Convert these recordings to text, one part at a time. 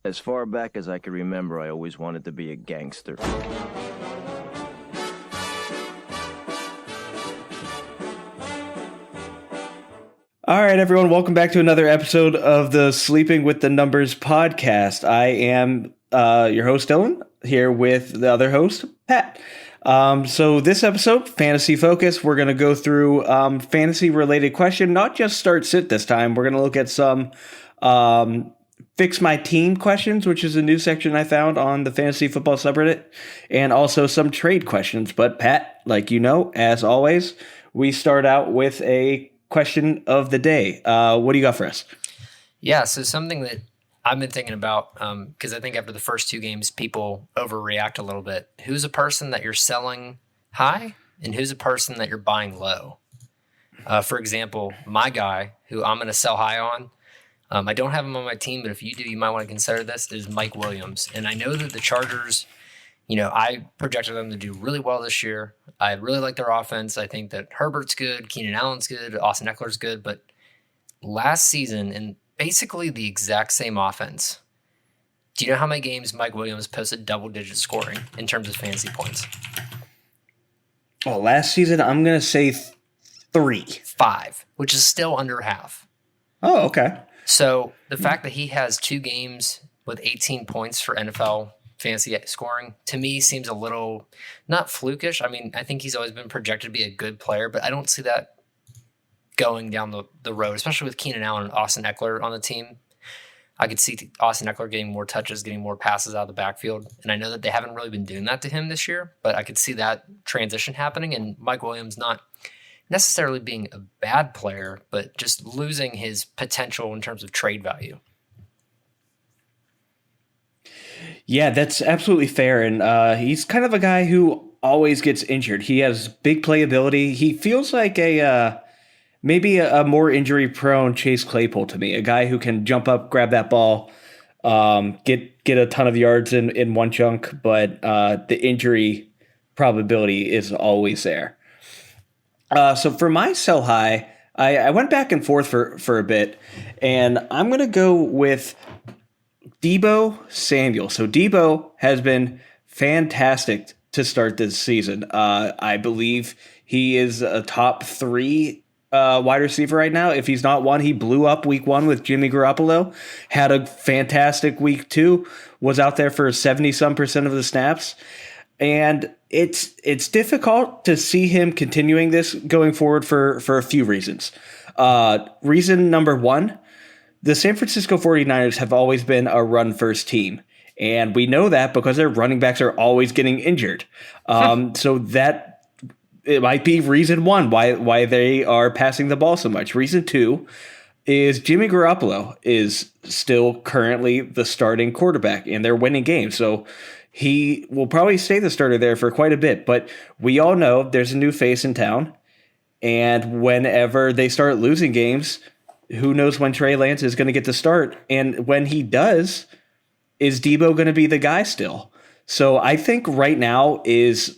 As far back as I can remember, I always wanted to be a gangster. All right, everyone, welcome back to another episode of the Sleeping with the Numbers podcast. I am your host, Dylan, here with the other host, Pat. So this episode, Fantasy Focus, we're going to go through fantasy-related question, not just start-sit this time. We're going to look at some Fix My Team questions, which is a new section I found on the Fantasy Football subreddit, and also some trade questions. But Pat, like you know, as always, we start out with a question of the day. What do you got for us? Yeah, so something that I've been thinking about, because I think after the first two games, people overreact a little bit. Who's a person that you're selling high, and who's a person that you're buying low? For example, my guy, who I'm going to sell high on, I don't have him on my team, but if you do, you might want to consider this, is Mike Williams. And I know that the Chargers, I projected them to do really well this year. I really like their offense. I think that Herbert's good, Keenan Allen's good, Austin Eckler's good. But last season, in basically the exact same offense, do you know how many games Mike Williams posted double-digit scoring in terms of fantasy points? Well, last season, I'm going to say 5, which is still under half. Oh, okay. So the fact that he has 2 games with 18 points for NFL fantasy scoring, to me, seems a little not flukish. I mean, I think he's always been projected to be a good player, but I don't see that going down the road, especially with Keenan Allen and Austin Eckler on the team. I could see Austin Eckler getting more touches, getting more passes out of the backfield, and I know that they haven't really been doing that to him this year, but I could see that transition happening, and Mike Williams not necessarily being a bad player, but just losing his potential in terms of trade value. Yeah, that's absolutely fair. And he's kind of a guy who always gets injured. He has big playability. He feels like maybe a more injury-prone Chase Claypool to me, a guy who can jump up, grab that ball, get a ton of yards in one chunk, but the injury probability is always there. So for my sell high, I went back and forth for a bit, and I'm going to go with Deebo Samuel. So Deebo has been fantastic to start this season. I believe he is a top 3 wide receiver right now. If he's not one, he blew up week 1 with Jimmy Garoppolo, had a fantastic week 2, was out there for 70-some% of the snaps. And it's difficult to see him continuing this going forward for a few reasons. Reason number 1, the San Francisco 49ers have always been a run-first team. And we know that because their running backs are always getting injured. So that it might be reason 1 why they are passing the ball so much. Reason 2 is Jimmy Garoppolo is still currently the starting quarterback, and they're winning games. So he will probably stay the starter there for quite a bit. But we all know there's a new face in town. And whenever they start losing games, who knows when Trey Lance is going to get the start. And when he does, is Deebo going to be the guy still? So I think right now it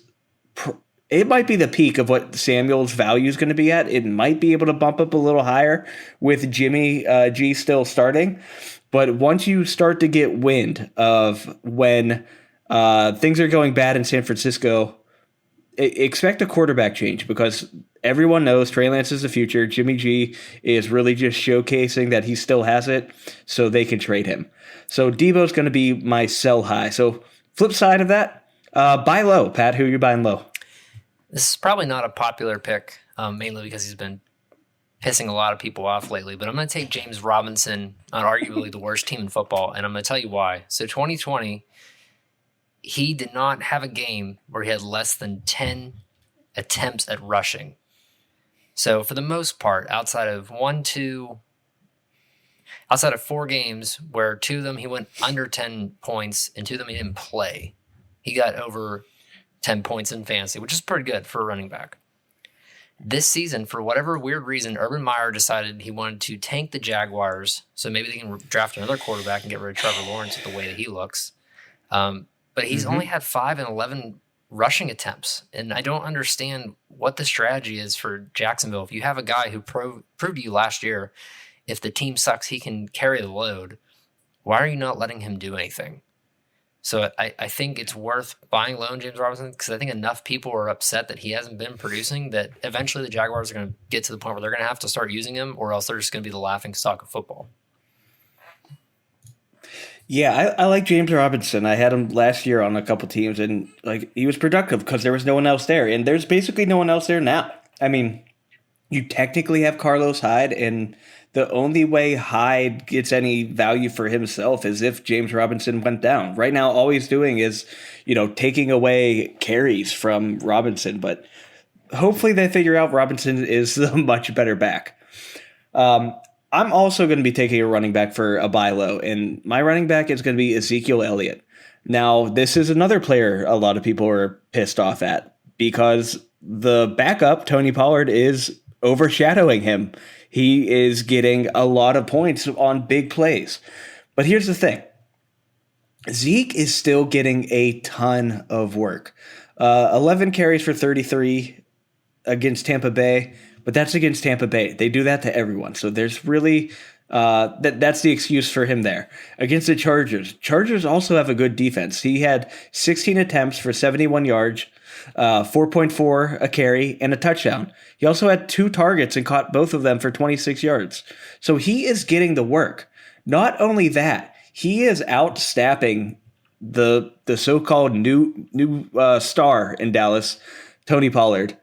might be the peak of what Samuel's value is going to be at. It might be able to bump up a little higher with Jimmy G still starting. But once you start to get wind of when things are going bad in San Francisco, expect a quarterback change, because everyone knows Trey Lance is the future. Jimmy G is really just showcasing that he still has it so they can trade him. So Deebo's going to be my sell high. So flip side of that, buy low. Pat, who are you buying low? This is probably not a popular pick, mainly because he's been pissing a lot of people off lately, but I'm going to take James Robinson on arguably the worst team in football, and I'm going to tell you why. So 2020, he did not have a game where he had less than 10 attempts at rushing. So for the most part, outside of 4 games where 2 of them he went under 10 points and 2 of them he didn't play, he got over 10 points in fantasy, which is pretty good for a running back. This season, for whatever weird reason, Urban Meyer decided he wanted to tank the Jaguars, so maybe they can draft another quarterback and get rid of Trevor Lawrence with the way that he looks. But he's only had 5 and 11 rushing attempts, and I don't understand what the strategy is for Jacksonville. If you have a guy who proved to you last year, if the team sucks, he can carry the load, why are you not letting him do anything? So I think it's worth buying low in James Robinson because I think enough people are upset that he hasn't been producing that eventually the Jaguars are going to get to the point where they're going to have to start using him, or else they're just going to be the laughing stock of football. Yeah, I like James Robinson. I had him last year on a couple teams, and like he was productive because there was no one else there, and there's basically no one else there now. I mean, you technically have Carlos Hyde, and the only way Hyde gets any value for himself is if James Robinson went down. Right now, all he's doing is, taking away carries from Robinson, but hopefully they figure out Robinson is the much better back. I'm also going to be taking a running back for a buy low, and my running back is going to be Ezekiel Elliott. Now, this is another player a lot of people are pissed off at because the backup, Tony Pollard, is overshadowing him. He is getting a lot of points on big plays. But here's the thing. Zeke is still getting a ton of work. 11 carries for 33 against Tampa Bay, but that's against Tampa Bay. They do that to everyone. So there's really that's the excuse for him there. Against the Chargers also have a good defense. He had 16 attempts for 71 yards, 4.4 a carry, and a touchdown. He also had 2 targets and caught both of them for 26 yards. So he is getting the work. Not only that, he is outstaffing the so-called new star in Dallas, Tony Pollard,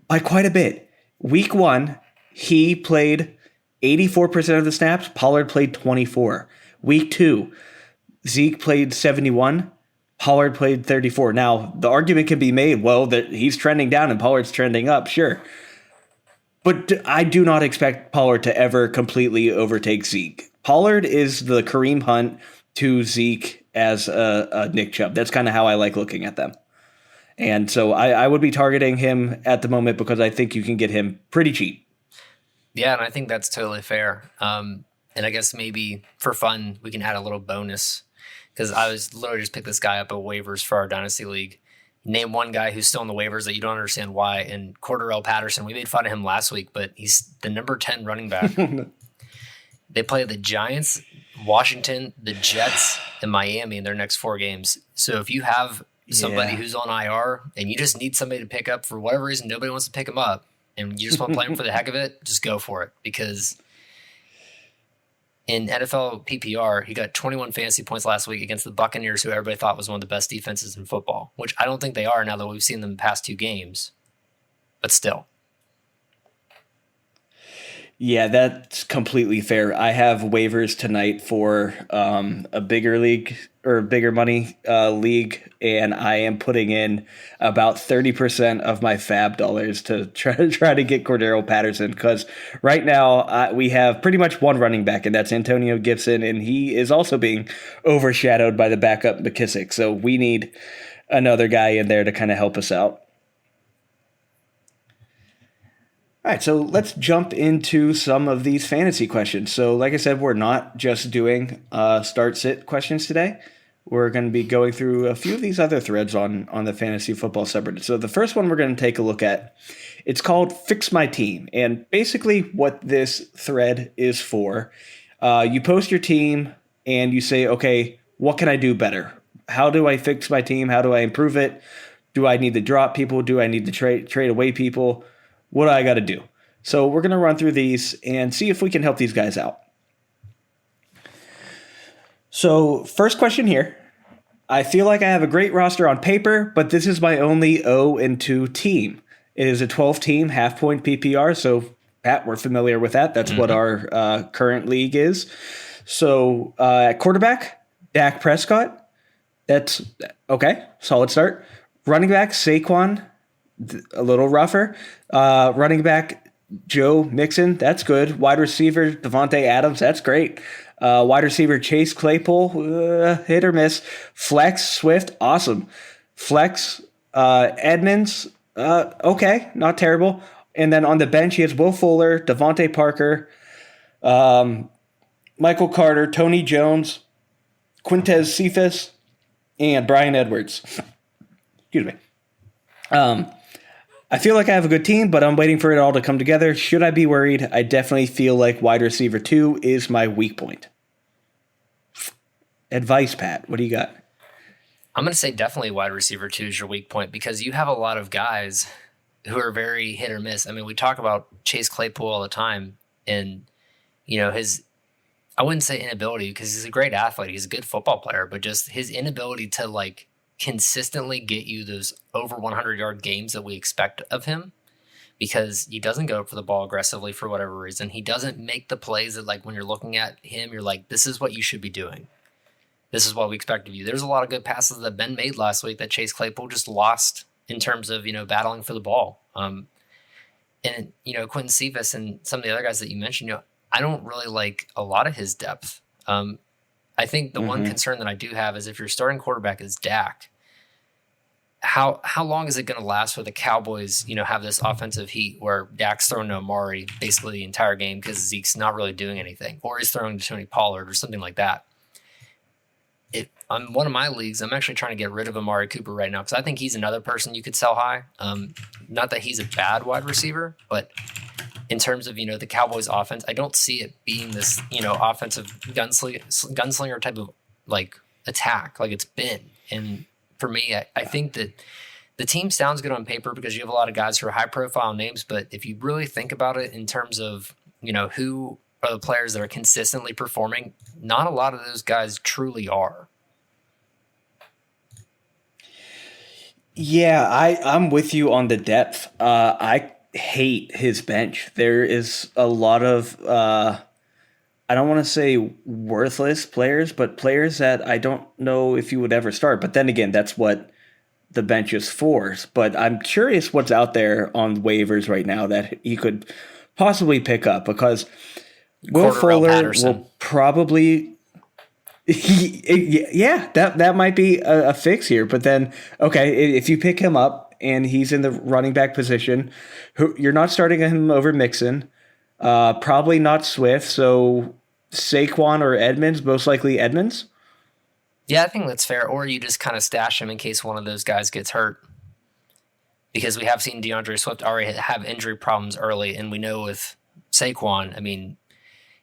by quite a bit. Week 1, he played 84% of the snaps. Pollard played 24. Week 2, Zeke played 71. Pollard played 34. Now, the argument can be made, well, that he's trending down and Pollard's trending up, sure. But I do not expect Pollard to ever completely overtake Zeke. Pollard is the Kareem Hunt to Zeke as a Nick Chubb. That's kind of how I like looking at them. And so I would be targeting him at the moment because I think you can get him pretty cheap. Yeah, and I think that's totally fair. And I guess maybe for fun, we can add a little bonus because I was literally just picked this guy up at waivers for our Dynasty League. Name one guy who's still in the waivers that you don't understand why. And Cordarrelle Patterson, we made fun of him last week, but he's the number 10 running back. They play the Giants, Washington, the Jets, and Miami in their next 4 games. So if you have somebody who's on IR and you just need somebody to pick up for whatever reason, nobody wants to pick him up, and you just want to play him for the heck of it, just go for it. Because in NFL PPR, he got 21 fantasy points last week against the Buccaneers, who everybody thought was one of the best defenses in football, which I don't think they are now that we've seen them the past 2 games. But still. Yeah, that's completely fair. I have waivers tonight for a bigger league or bigger money league, and I am putting in about 30% of my fab dollars to try to get Cordarrelle Patterson because right now we have pretty much one running back, and that's Antonio Gibson, and he is also being overshadowed by the backup McKissick. So we need another guy in there to kind of help us out. All right, so let's jump into some of these fantasy questions. So like I said, we're not just doing start-sit questions today. We're going to be going through a few of these other threads on the fantasy football subreddit. So the first one we're going to take a look at, it's called Fix My Team. And basically what this thread is for, you post your team and you say, okay, what can I do better? How do I fix my team? How do I improve it? Do I need to drop people? Do I need to trade away people? What do I got to do? So we're going to run through these and see if we can help these guys out. So first question here. I feel like I have a great roster on paper, but this is my only 0-2 team. It is a 12-team half-point PPR. So, Pat, we're familiar with that. That's what our current league is. So at quarterback, Dak Prescott. That's okay. Solid start. Running back, Saquon. A little rougher. Running back, Joe Mixon. That's good. Wide receiver, Devontae Adams. That's great. Wide receiver, Chase Claypool. Hit or miss. Flex, Swift. Awesome. Flex, Edmonds. Okay. Not terrible. And then on the bench, he has Will Fuller, Devontae Parker, Michael Carter, Tony Jones, Quintez Cephas, and Brian Edwards. Excuse me. I feel like I have a good team, but I'm waiting for it all to come together. Should I be worried? I definitely feel like wide receiver 2 is my weak point. advice, Pat? What do you got? I'm going to say definitely wide receiver 2 is your weak point because you have a lot of guys who are very hit or miss. I mean, we talk about Chase Claypool all the time, and his, I wouldn't say inability because he's a great athlete. He's a good football player, but just his inability to like consistently get you those over 100-yard games that we expect of him, because he doesn't go for the ball aggressively for whatever reason. He doesn't make the plays that, like, when you're looking at him, you're like, this is what you should be doing. This is what we expect of you. There's a lot of good passes that Ben made last week that Chase Claypool just lost in terms of, battling for the ball. And, Quentin Cephas and some of the other guys that you mentioned, I don't really like a lot of his depth. I think the one concern that I do have is if your starting quarterback is Dak, how long is it going to last where the Cowboys, have this offensive heat where Dak's throwing to Amari basically the entire game because Zeke's not really doing anything, or he's throwing to Tony Pollard or something like that? On one of my leagues, I'm actually trying to get rid of Amari Cooper right now because I think he's another person you could sell high. Not that he's a bad wide receiver, but in terms of, the Cowboys offense, I don't see it being this, offensive gunslinger type of like attack like it's been. And for me, I think that the team sounds good on paper because you have a lot of guys who are high profile names. But if you really think about it in terms of, who are the players that are consistently performing, not a lot of those guys truly are. Yeah, I'm with you on the depth. I hate his bench. There is a lot of, I don't want to say worthless players, but players that I don't know if you would ever start. But then again, that's what the bench is for. But I'm curious what's out there on waivers right now that he could possibly pick up, because Will Fuller will probably... Yeah, that might be a fix here. But then, okay, if you pick him up and he's in the running back position, you're not starting him over Mixon, probably not Swift. So Saquon or Edmonds, most likely Edmonds. Yeah, I think that's fair. Or you just kind of stash him in case one of those guys gets hurt, because we have seen DeAndre Swift already have injury problems early, and we know with Saquon, I mean,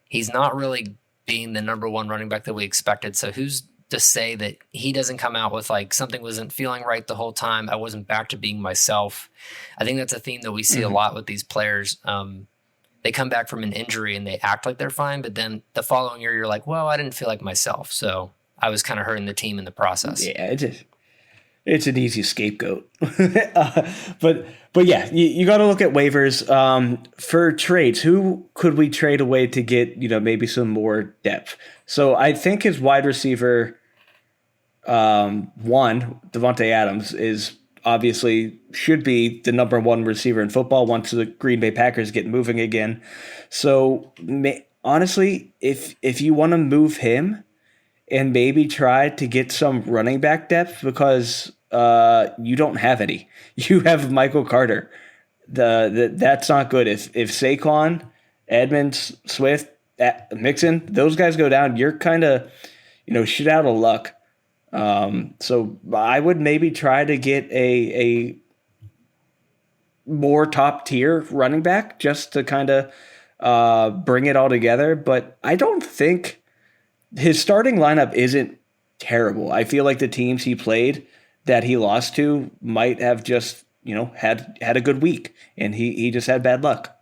he's not really being the number one running back that we expected. So who's to say that he doesn't come out with like something wasn't feeling right the whole time, I wasn't back to being myself. I think that's a theme that we see a lot with these players. They come back from an injury and they act like they're fine, but then the following year you're like, well, I didn't feel like myself, so I was kind of hurting the team in the process. Yeah, it's an easy scapegoat. But yeah, you got to look at waivers for trades. Who could we trade away to get, maybe some more depth? So I think his wide receiver one, Devontae Adams, is obviously should be the number one receiver in football once the Green Bay Packers get moving again. So honestly, if you want to move him and maybe try to get some running back depth, because you don't have any. You have Michael Carter. That's not good. If Saquon, Edmonds, Swift, Mixon, those guys go down, you're kind of, shit out of luck. So I would maybe try to get a more top tier running back just to kind of bring it all together. But I don't think his starting lineup isn't terrible. I feel like the teams he played that he lost to might have just, had a good week, and he just had bad luck.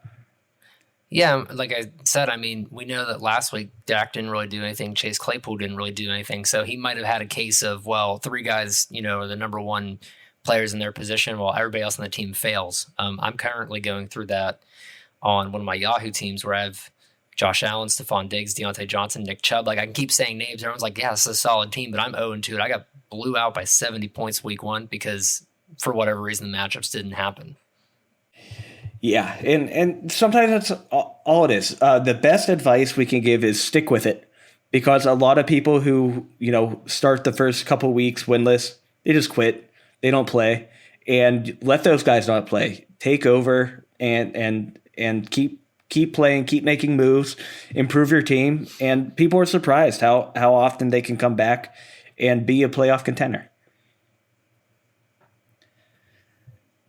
Yeah, like I said, I mean, we know that last week Dak didn't really do anything. Chase Claypool didn't really do anything. So he might have had a case of, well, three guys, are the number one players in their position while everybody else on the team fails. I'm currently going through that on one of my Yahoo teams where I have Josh Allen, Stephon Diggs, Deontay Johnson, Nick Chubb. Like, I can keep saying names. Everyone's like, yeah, this is a solid team, but I'm 0-2. I got blew out by 70 points week one because for whatever reason the matchups didn't happen. Yeah, and sometimes that's all it is. The best advice we can give is stick with it, because a lot of people who, start the first couple weeks winless, they just quit. They don't play, and let those guys not play. Take over and keep playing, keep making moves, improve your team, and people are surprised how often they can come back and be a playoff contender.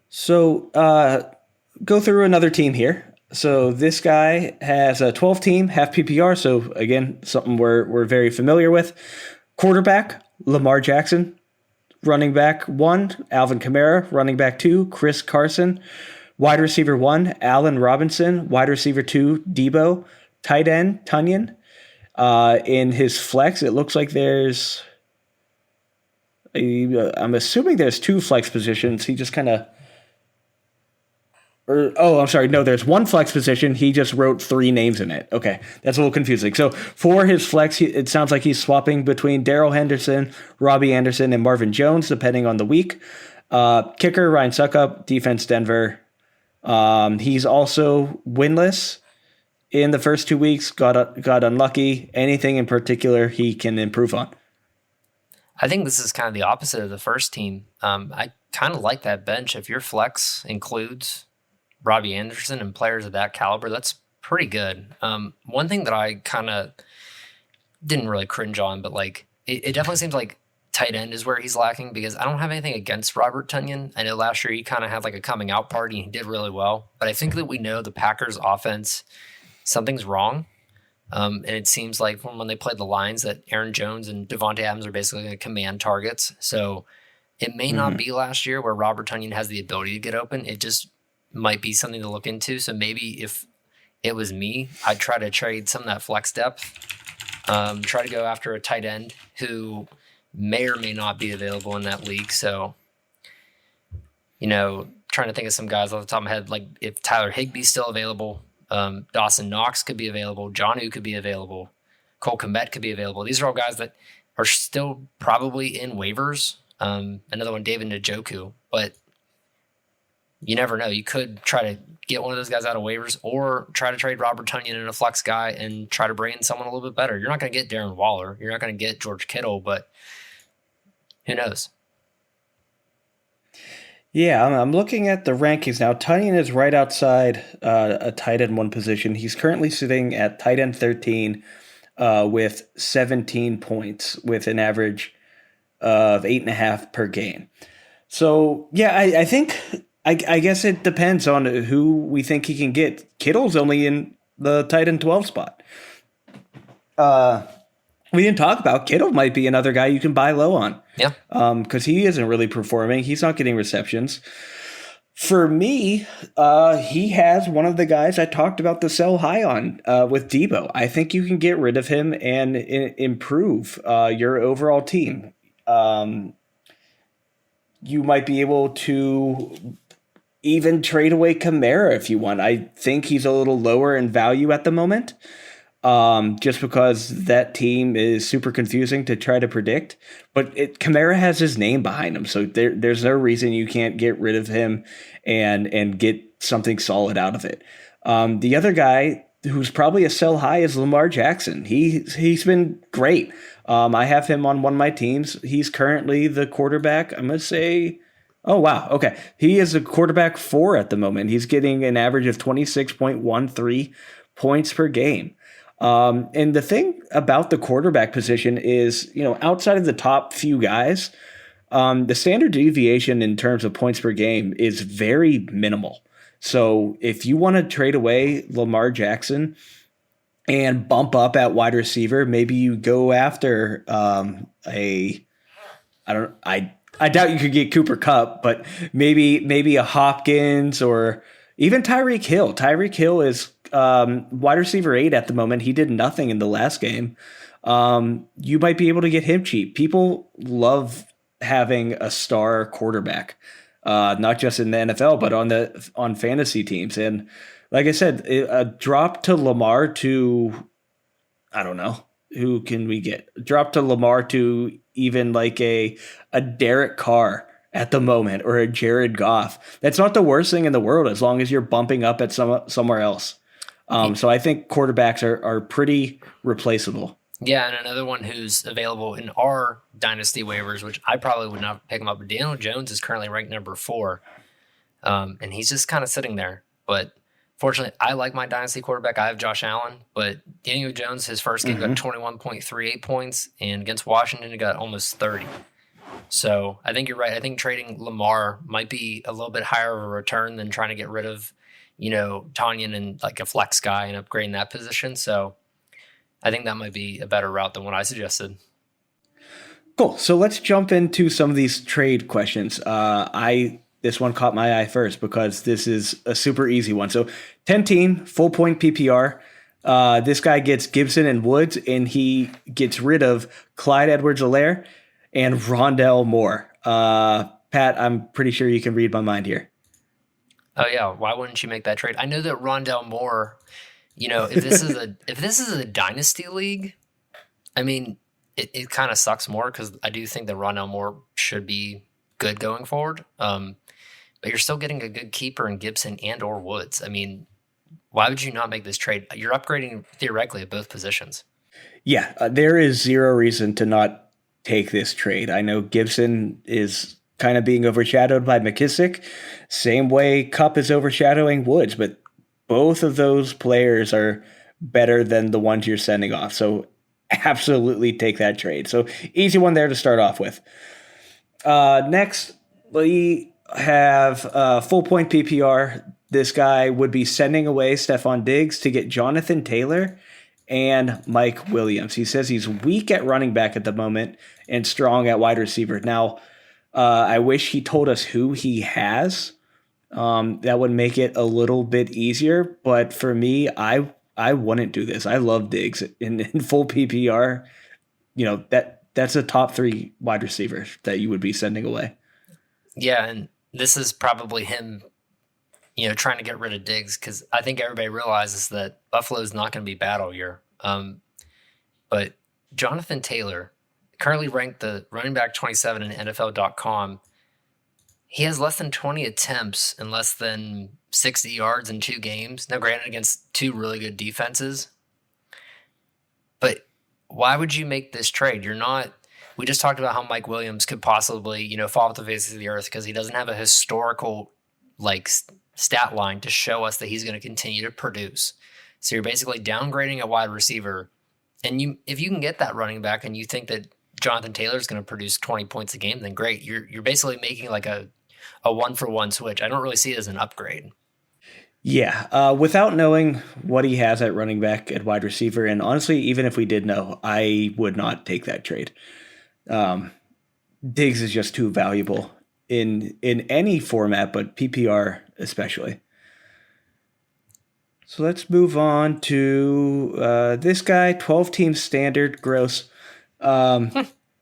So, go through another team here. So this guy has a 12-team, half PPR. So again, something we're very familiar with. Quarterback, Lamar Jackson. Running back 1, Alvin Kamara. Running back 2, Chris Carson. Wide receiver 1, Allen Robinson. Wide receiver 2, Debo. Tight end, Tunyon. In his flex, it looks like there's... I'm assuming there's 2 flex positions. He just kind of... I'm sorry. No, there's 1 flex position. He just wrote 3 names in it. Okay, that's a little confusing. So for his flex, it sounds like he's swapping between Darrell Henderson, Robbie Anderson, and Marvin Jones, depending on the week. Kicker, Ryan Suckup. Defense, Denver. He's also winless in the first 2 weeks. Got unlucky. Anything in particular he can improve on? I think this is kind of the opposite of the first team. I kind of like that bench. If your flex includes Robbie Anderson and players of that caliber, that's pretty good. One thing that I kind of didn't really cringe on, but like it definitely seems like tight end is where he's lacking, because I don't have anything against Robert Tunyon. I know last year he kind of had like a coming out party and he did really well, but I think that we know the Packers offense, something's wrong. And it seems like from when they played the Lions that Aaron Jones and Devontae Adams are basically going to command targets. So it may not be last year where Robert Tunyon has the ability to get open. It just might be something to look into. So maybe if it was me, I'd try to trade some of that flex depth, try to go after a tight end who may or may not be available in that league. So, trying to think of some guys off the top of my head, like if Tyler Higbee's still available, Dawson Knox could be available, Jonnu could be available, Cole Kmet could be available. These are all guys that are still probably in waivers. Another one, David Njoku, but you never know. You could try to get one of those guys out of waivers or try to trade Robert Tunyon in a flex guy and try to bring in someone a little bit better. You're not going to get Darren Waller. You're not going to get George Kittle, but who knows? Yeah, I'm looking at the rankings now. Tunyon is right outside a tight end 1 position. He's currently sitting at tight end 13 with 17 points with an average of 8.5 per game. So, yeah, I think... I guess it depends on who we think he can get. Kittle's only in the tight end 12 spot. We didn't talk about Kittle might be another guy you can buy low on. Yeah. Because he isn't really performing. He's not getting receptions. For me, he has one of the guys I talked about the sell high on with Debo. I think you can get rid of him and improve your overall team. You might be able to even trade away Kamara if you want. I think he's a little lower in value at the moment, just because that team is super confusing to try to predict. But Kamara has his name behind him, so there's no reason you can't get rid of him and get something solid out of it. The other guy who's probably a sell high is Lamar Jackson. He's been great. I have him on one of my teams. He's currently the quarterback. I'm going to say... Oh, wow. Okay. He is a quarterback 4 at the moment. He's getting an average of 26.13 points per game. And the thing about the quarterback position is, outside of the top few guys, the standard deviation in terms of points per game is very minimal. So if you want to trade away Lamar Jackson and bump up at wide receiver, maybe you go after I doubt you could get Cooper Kupp, but maybe a Hopkins or even Tyreek Hill. Tyreek Hill is wide receiver 8 at the moment. He did nothing in the last game. You might be able to get him cheap. People love having a star quarterback, not just in the NFL, but on fantasy teams. And like I said, a drop to Lamar to, I don't know, who can we get? Drop to Lamar to even like a Derek Carr at the moment or a Jared Goff. That's not the worst thing in the world as long as you're bumping up at somewhere else. So I think quarterbacks are pretty replaceable. Yeah, and another one who's available in our dynasty waivers, which I probably would not pick him up, but Daniel Jones is currently ranked number 4, and he's just kind of sitting there. But fortunately, I like my dynasty quarterback. I have Josh Allen, but Daniel Jones, his first game got 21.38 points, and against Washington, he got almost 30. So I think you're right. I think trading Lamar might be a little bit higher of a return than trying to get rid of, Tunyon and like a flex guy and upgrading that position. So I think that might be a better route than what I suggested. Cool. So let's jump into some of these trade questions. This one caught my eye first because this is a super easy one. So 10-team, full point PPR. This guy gets Gibson and Woods, and he gets rid of Clyde Edwards-Helaire and Rondell Moore. Pat, I'm pretty sure you can read my mind here. Oh yeah, why wouldn't you make that trade? I know that Rondell Moore, if this is a dynasty league, I mean, it kind of sucks more because I do think that Rondell Moore should be good going forward. But you're still getting a good keeper in Gibson and or Woods. I mean, why would you not make this trade? You're upgrading theoretically at both positions. Yeah, there is zero reason to not take this trade. I know Gibson is kind of being overshadowed by McKissick, same way Kupp is overshadowing Woods, but both of those players are better than the ones you're sending off. So absolutely take that trade. So easy one there to start off with. Next, we have full point PPR. This guy would be sending away Stephon Diggs to get Jonathan Taylor and Mike Williams. He says he's weak at running back at the moment and strong at wide receiver. Now, I wish he told us who he has. That would make it a little bit easier. But for me, I wouldn't do this. I love Diggs in full PPR. That's a top 3 wide receiver that you would be sending away. Yeah, and this is probably him, trying to get rid of Diggs because I think everybody realizes that Buffalo's not going to be bad all year. But Jonathan Taylor, currently ranked the running back 27 in NFL.com. He has less than 20 attempts and less than 60 yards in 2 games. Now, granted, against 2 really good defenses. But why would you make this trade? We just talked about how Mike Williams could possibly, fall off the face of the earth because he doesn't have a historical stat line to show us that he's going to continue to produce. So you're basically downgrading a wide receiver. And if you can get that running back and you think that Jonathan Taylor is going to produce 20 points a game, then great. You're basically making like a 1-for-1 switch. I don't really see it as an upgrade. Yeah, without knowing what he has at running back and wide receiver, and honestly, even if we did know, I would not take that trade. Diggs is just too valuable in any format, but PPR especially. So let's move on to this guy, 12-team standard, gross.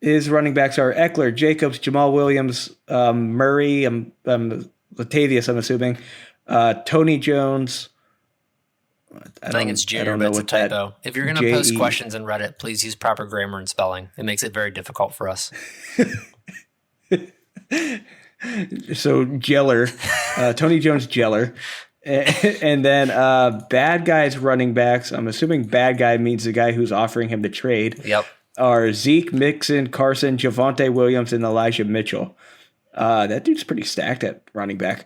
His running backs are Eckler, Jacobs, Jamal Williams, Murray, Latavius, I'm assuming, Tony Jones. I think it's Junior, but it's a typo. If you're going to post questions in Reddit, please use proper grammar and spelling. It makes it very difficult for us. So Jeller, Tony Jones Jeller. And then bad guys running backs. I'm assuming bad guy means the guy who's offering him the trade. Yep. Are Zeke, Mixon, Carson, Javonte Williams, and Elijah Mitchell. That dude's pretty stacked at running back.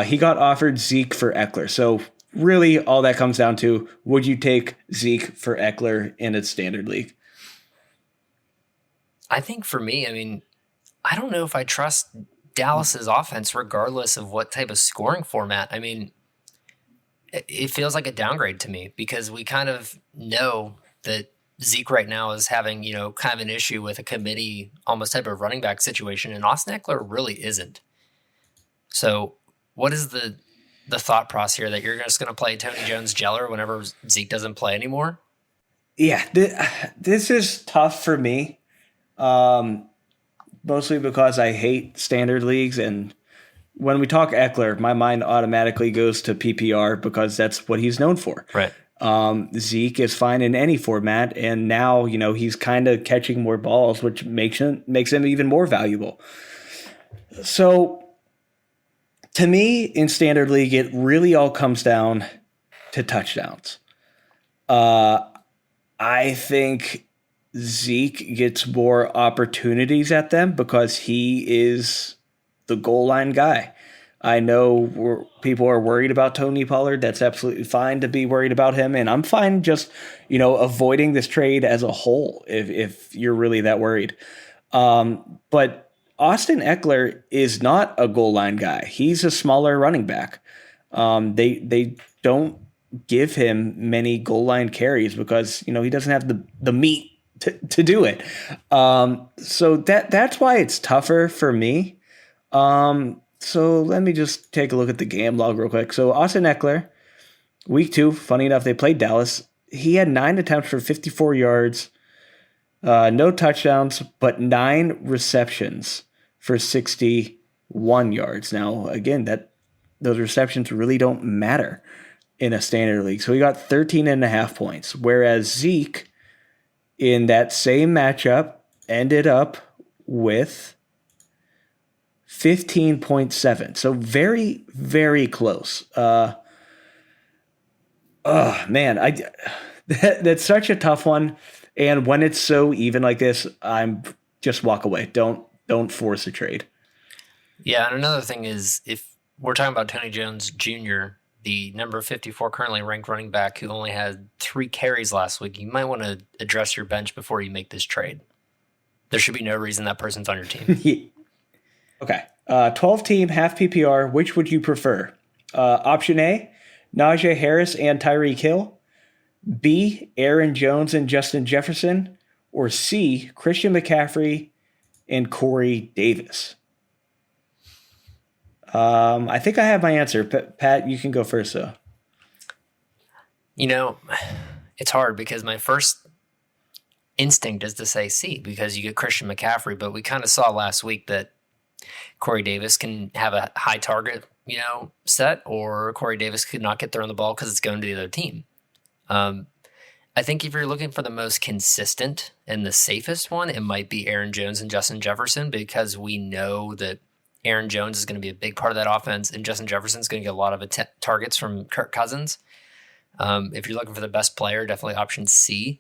He got offered Zeke for Eckler. So really all that comes down to, would you take Zeke for Eckler in a standard league? I think for me, I don't know if I trust Dallas's offense regardless of what type of scoring format. It feels like a downgrade to me because we kind of know that Zeke right now is having, kind of an issue with a committee almost type of running back situation, and Austin Eckler really isn't. So what is the thought process here that you're just going to play Tony Jones Jeller whenever Zeke doesn't play anymore? Yeah, this is tough for me, mostly because I hate standard leagues, and when we talk Eckler, my mind automatically goes to PPR because that's what he's known for. Right. Zeke is fine in any format, and now he's kind of catching more balls, which makes him even more valuable. So, to me, in standard league, it really all comes down to touchdowns. I think Zeke gets more opportunities at them because he is the goal line guy. I know people are worried about Tony Pollard. That's absolutely fine to be worried about him. And I'm fine just, avoiding this trade as a whole if you're really that worried. But Austin Eckler is not a goal line guy. He's a smaller running back. They don't give him many goal line carries because, he doesn't have the meat to do it. So that's why it's tougher for me. So let me just take a look at the game log real quick. So Austin Eckler, week 2, funny enough, they played Dallas. He had 9 attempts for 54 yards, no touchdowns, but 9 receptions for 61 yards. Now, again, those receptions really don't matter in a standard league. So he got 13.5 points, whereas Zeke in that same matchup ended up with 15.7. So very, very close. Man, that's such a tough one. And when it's so even like this, I'm just walk away. Don't force a trade. Yeah, and another thing is, if we're talking about Tony Jones Jr., the number 54 currently ranked running back who only had 3 carries last week, you might want to address your bench before you make this trade. There should be no reason that person's on your team. Okay. 12-team, half PPR, which would you prefer? Option A, Najee Harris and Tyreek Hill. B, Aaron Jones and Justin Jefferson. Or C, Christian McCaffrey and Corey Davis. I think I have my answer. Pat, you can go first, though. It's hard because my first instinct is to say C because you get Christian McCaffrey, but we kind of saw last week that Corey Davis can have a high target, set, or Corey Davis could not get thrown the ball because it's going to the other team. I think if you're looking for the most consistent and the safest one, it might be Aaron Jones and Justin Jefferson because we know that Aaron Jones is going to be a big part of that offense, and Justin Jefferson is going to get a lot of targets from Kirk Cousins. If you're looking for the best player, definitely option C.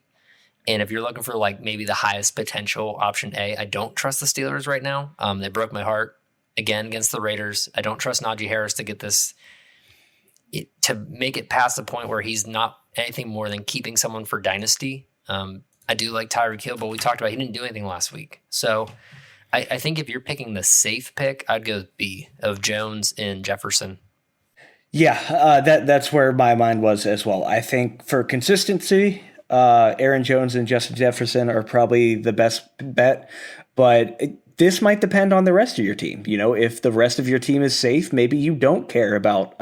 And if you're looking for maybe the highest potential, option A. I don't trust the Steelers right now. They broke my heart again against the Raiders. I don't trust Najee Harris to get this to make it past the point where he's not anything more than keeping someone for dynasty. I do like Tyreek Hill, but we talked about he didn't do anything last week. So I think if you're picking the safe pick, I'd go with B of Jones and Jefferson. Yeah, that's where my mind was as well. I think for consistency, Aaron Jones and Justin Jefferson are probably the best bet, but this might depend on the rest of your team. If the rest of your team is safe, maybe you don't care about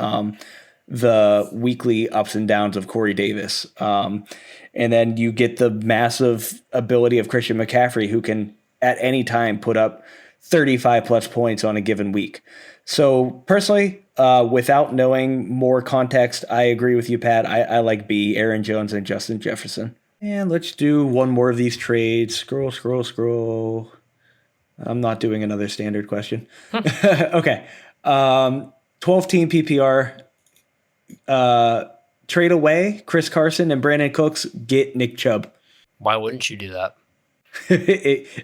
the weekly ups and downs of Corey Davis. And then you get the massive ability of Christian McCaffrey, who can at any time put up 35 plus points on a given week. So personally, without knowing more context, I agree with you, Pat. I like B, Aaron Jones and Justin Jefferson. And let's do one more of these trades. Scroll. I'm not doing another standard question. Okay. 12-team PPR. Trade away Chris Carson and Brandon Cooks. Get Nick Chubb. Why wouldn't you do that?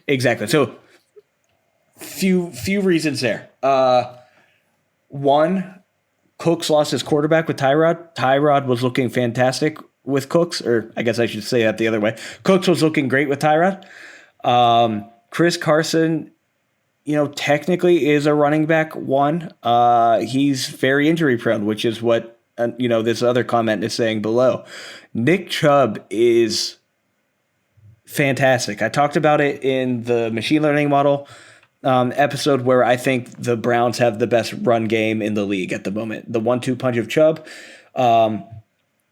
Exactly. So few reasons there. One, Cooks lost his quarterback with Tyrod. Tyrod was looking fantastic with Cooks, or I guess I should say that the other way. Cooks was looking great with Tyrod. Chris Carson, technically is a running back one. He's very injury prone, which is what, this other comment is saying below. Nick Chubb is fantastic. I talked about it in the machine learning model episode where I think the Browns have the best run game in the league at the moment. The 1-2 punch of Chubb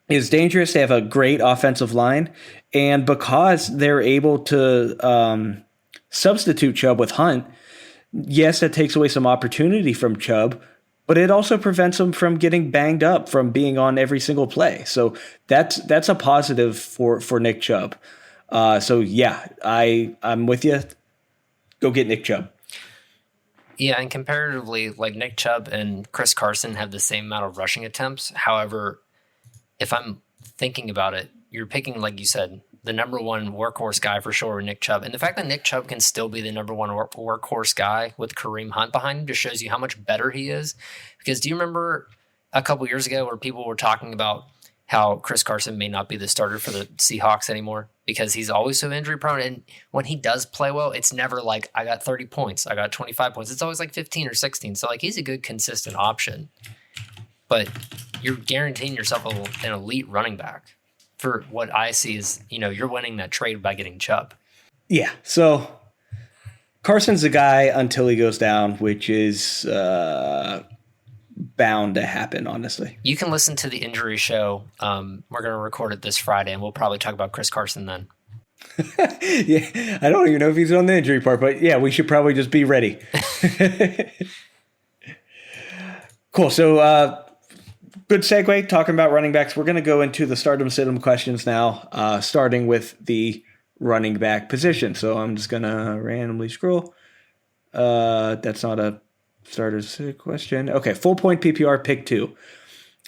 is dangerous. They have a great offensive line. And because they're able to substitute Chubb with Hunt, yes, that takes away some opportunity from Chubb, but it also prevents him from getting banged up from being on every single play. So that's a positive for Nick Chubb. So yeah, I'm with you. Go get Nick Chubb. Yeah, and comparatively, Nick Chubb and Chris Carson have the same amount of rushing attempts. However, if I'm thinking about it, you're picking, like you said, the number one workhorse guy for sure, Nick Chubb. And the fact that Nick Chubb can still be the number one workhorse guy with Kareem Hunt behind him just shows you how much better he is. Because do you remember a couple years ago where people were talking about how Chris Carson may not be the starter for the Seahawks anymore because he's always so injury prone. And when he does play well, it's never like, I got 30 points, I got 25 points. It's always like 15 or 16. So he's a good, consistent option. But you're guaranteeing yourself an elite running back for what I see is, you're winning that trade by getting Chubb. Yeah. So Carson's the guy until he goes down, which is bound to happen, honestly. You can listen to the injury show. We're going to record it this Friday, and we'll probably talk about Chris Carson then. Yeah, I don't even know if he's on the injury part, but yeah, we should probably just be ready. Cool. So good segue talking about running backs. We're going to go into the stardom sit-em questions now, starting with the running back position. So I'm just going to randomly scroll. That's not a starter question. Okay, full point PPR pick 2.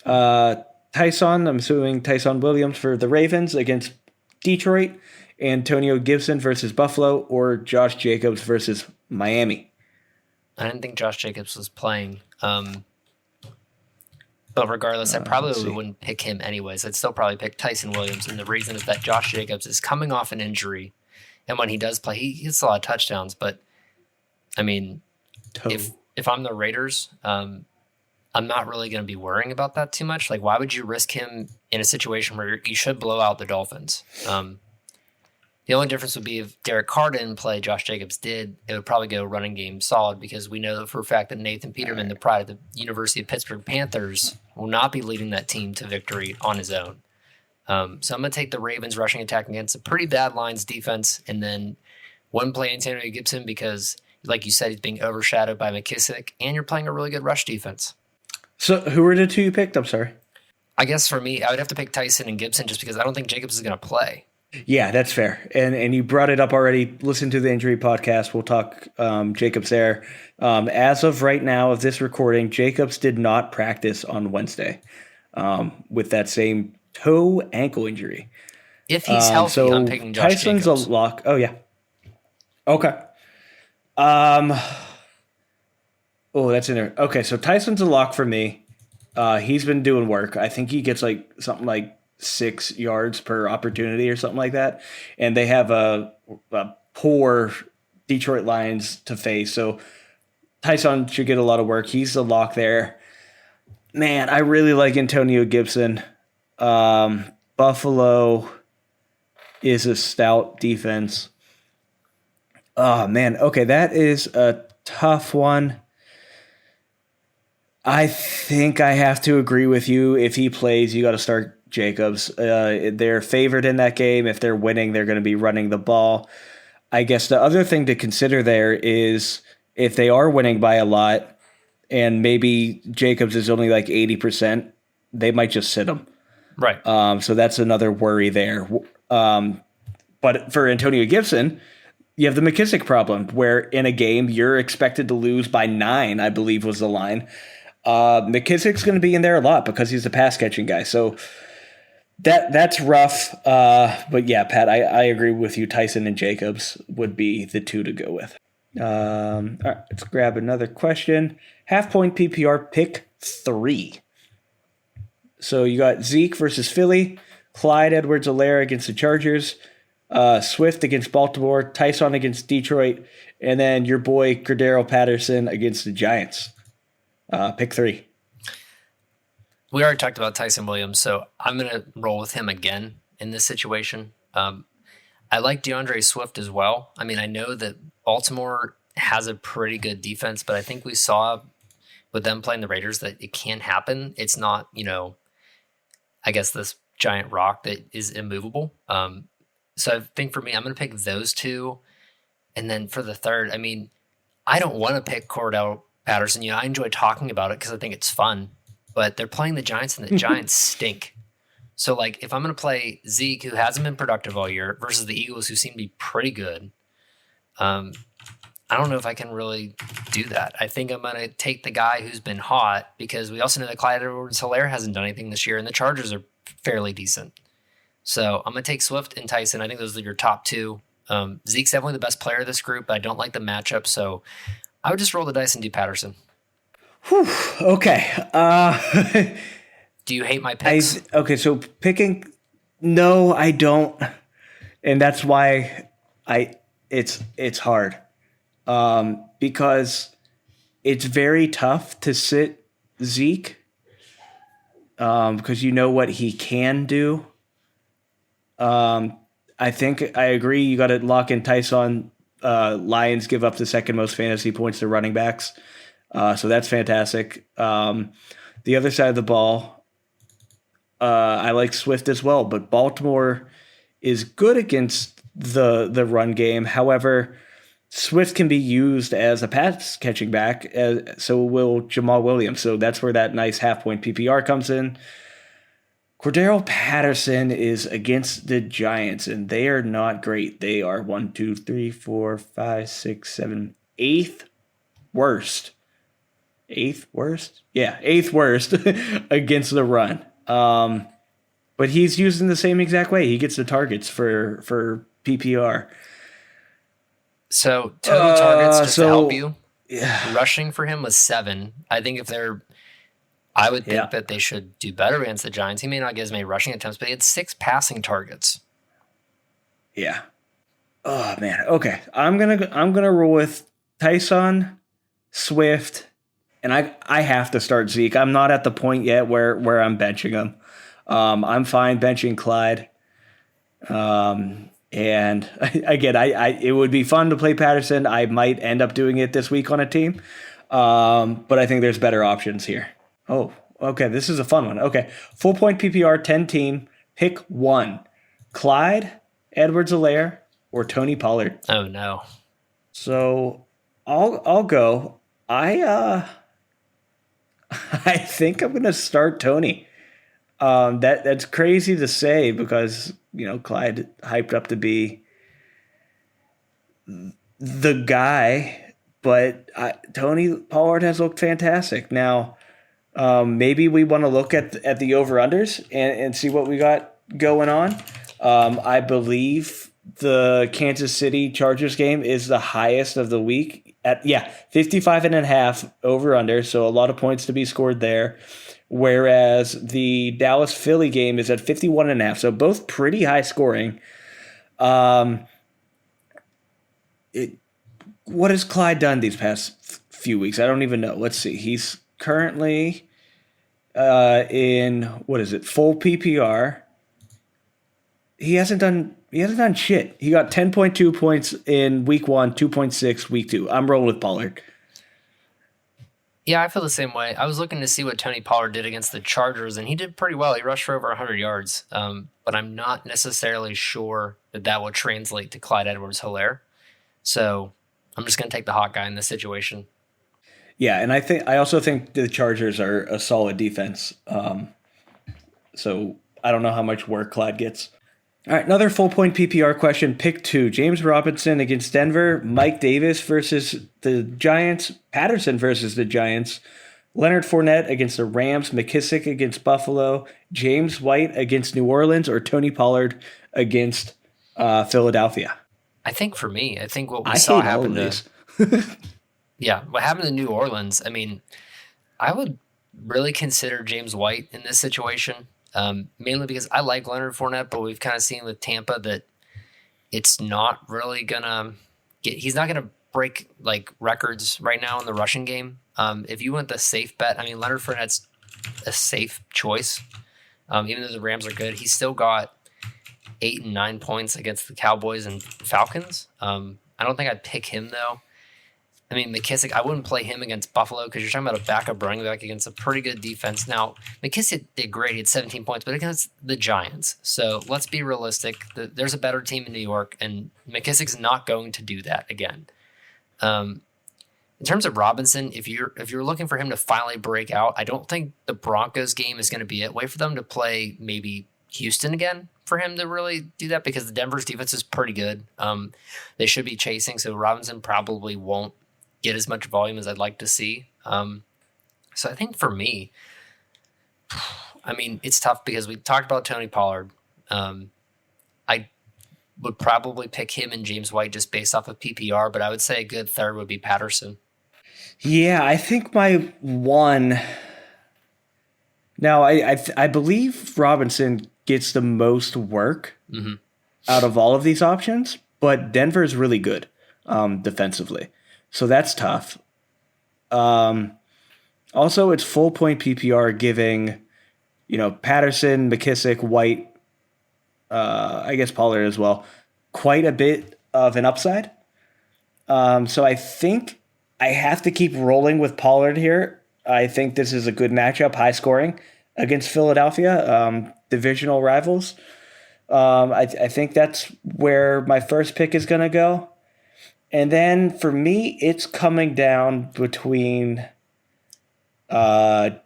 Tyson, I'm assuming Tyson Williams for the Ravens against Detroit, Antonio Gibson versus Buffalo, or Josh Jacobs versus Miami. I didn't think Josh Jacobs was playing. But regardless, I probably wouldn't pick him anyways. I'd still probably pick Tyson Williams. And the reason is that Josh Jacobs is coming off an injury. And when he does play, he hits a lot of touchdowns. But, I mean, if I'm the Raiders, I'm not really going to be worrying about that too much. Like, why would you risk him in a situation where you should blow out the Dolphins? The only difference would be if Derek Carr didn't play, Josh Jacobs did, it would probably go running game solid because we know for a fact that Nathan Peterman, the pride of the University of Pittsburgh Panthers, will not be leading that team to victory on his own. So I'm going to take the Ravens rushing attack against a pretty bad Lions defense and then one play Antonio Gibson because, like you said, he's being overshadowed by McKissick and you're playing a really good rush defense. So who were the two you picked? I'm sorry. I guess for me, I would have to pick Tyson and Gibson just because I don't think Jacobs is going to play. Yeah, that's fair. And you brought it up already. Listen to the injury podcast. We'll talk Jacobs there. As of right now of this recording, Jacobs did not practice on Wednesday with that same toe ankle injury. If he's healthy, so I'm picking Josh Tyson's Jacobs. A lock. Oh, yeah. Okay. That's in there. Okay, so Tyson's a lock for me. He's been doing work. I think he gets something like 6 yards per opportunity or something like that. And they have a poor Detroit Lions to face. So Tyson should get a lot of work. He's the lock there. Man, I really like Antonio Gibson. Buffalo is a stout defense. Oh, man. Okay, that is a tough one. I think I have to agree with you. If he plays, you got to start Jacobs. They're favored in that game. If they're winning, they're going to be running the ball. I guess the other thing to consider there is if they are winning by a lot and maybe Jacobs is only like 80%, they might just sit him. Right. So that's another worry there. But for Antonio Gibson, you have the McKissick problem where in a game you're expected to lose by 9, I believe was the line. McKissick's going to be in there a lot because he's a pass catching guy. So that's rough. But yeah, Pat, I agree with you. Tyson and Jacobs would be the two to go with. All right, let's grab another question. Half point PPR pick 3. So you got Zeke versus Philly, Clyde Edwards-Helaire against the Chargers, Swift against Baltimore, Tyson against Detroit, and then your boy Cordero Patterson against the Giants. Pick 3. We already talked about Tyson Williams, so I'm going to roll with him again in this situation. I like DeAndre Swift as well. I mean, I know that Baltimore has a pretty good defense, but I think we saw with them playing the Raiders that it can happen. It's not, I guess this giant rock that is immovable. So I think for me, I'm going to pick those two. And then for the third, I mean, I don't want to pick Cordell Patterson. I enjoy talking about it because I think it's fun. But they're playing the Giants, and the Giants stink. So, if I'm going to play Zeke, who hasn't been productive all year, versus the Eagles, who seem to be pretty good, I don't know if I can really do that. I think I'm going to take the guy who's been hot because we also know that Clyde Edwards-Helaire hasn't done anything this year, and the Chargers are fairly decent. So I'm going to take Swift and Tyson. I think those are your top two. Zeke's definitely the best player of this group, but I don't like the matchup, so I would just roll the dice and do Patterson. Whew, okay. Do you hate my picks? So picking, no, I don't, and that's why it's hard, because it's very tough to sit Zeke, because you know what he can do, I think I agree. You got to lock in Tyson. Lions give up the second most fantasy points to running backs. So that's fantastic. The other side of the ball, I like Swift as well, but Baltimore is good against the run game. However, Swift can be used as a pass catching back, so will Jamal Williams. So that's where that nice half point PPR comes in. Cordero Patterson is against the Giants, and they are not great. They are 1, 2, 3, 4, 5, 6, 7, eighth worst. Eighth worst? Yeah, eighth worst against the run. But he's used in the same exact way. He gets the targets for PPR. So total targets, just to help you, yeah. rushing for him was 7. I think I would think that they should do better against the Giants. He may not get as many rushing attempts, but he had 6 passing targets. Yeah. Oh man. Okay. I'm gonna roll with Tyson, Swift, and I have to start Zeke. I'm not at the point yet where I'm benching him. I'm fine benching Clyde. And again, it would be fun to play Patterson. I might end up doing it this week on a team. But I think there's better options here. Oh, okay. This is a fun one. Okay. Full point PPR, 10 team. Pick one. Clyde, Edwards-Helaire, or Tony Pollard. Oh no. So I'll go. I think I'm gonna start Tony. That's crazy to say because Clyde hyped up to be the guy, but Tony Pollard has looked fantastic. Now, maybe we want to look at the over-unders and see what we got going on. I believe the Kansas City Chargers game is the highest of the week at 55.5 over-under, so a lot of points to be scored there. Whereas the Dallas Philly game is at 51.5, so both pretty high scoring. What has Clyde done these past few weeks? I don't even know. Let's see. He's currently in full PPR. He hasn't done shit. He got 10.2 points in week 1, 2.6 week 2. I'm rolling with Pollard. Yeah, I feel the same way. I was looking to see what Tony Pollard did against the Chargers, and he did pretty well. He rushed for over 100 yards, but I'm not necessarily sure that will translate to Clyde Edwards-Helaire. So I'm just going to take the hot guy in this situation. Yeah, and I also think the Chargers are a solid defense. So I don't know how much work Clyde gets. All right, another full point PPR question. Pick 2. James Robinson against Denver. Mike Davis versus the Giants. Patterson versus the Giants. Leonard Fournette against the Rams. McKissick against Buffalo. James White against New Orleans. Or Tony Pollard against Philadelphia. I think for me, what we saw happen what happened to New Orleans, I mean, I would really consider James White in this situation. Mainly because I like Leonard Fournette, but we've kind of seen with Tampa that it's not really he's not gonna break like records right now in the rushing game. If you want the safe bet, I mean, Leonard Fournette's a safe choice. Even though the Rams are good, he's still got 8 and 9 points against the Cowboys and Falcons. I don't think I'd pick him though. I mean, McKissick, I wouldn't play him against Buffalo because you're talking about a backup running back against a pretty good defense. Now, McKissick did great. He had 17 points, but against the Giants. So let's be realistic. There's a better team in New York, and McKissick's not going to do that again. In terms of Robinson, if you're looking for him to finally break out, I don't think the Broncos game is going to be it. Wait for them to play maybe Houston again for him to really do that because the Denver's defense is pretty good. They should be chasing, so Robinson probably won't get as much volume as I'd like to see. So I think for me, I mean, it's tough because we talked about Tony Pollard. I would probably pick him and James White just based off of PPR, but I would say a good third would be Patterson. Yeah, I think my one. Now, I believe Robinson gets the most work out of all of these options, but Denver is really good defensively. So that's tough. Also, it's full point PPR giving, Patterson, McKissick, White I guess Pollard as well, quite a bit of an upside. So I think I have to keep rolling with Pollard here. I think this is a good matchup, high scoring against Philadelphia, divisional rivals. I think that's where my first pick is going to go. And then for me, it's coming down between. I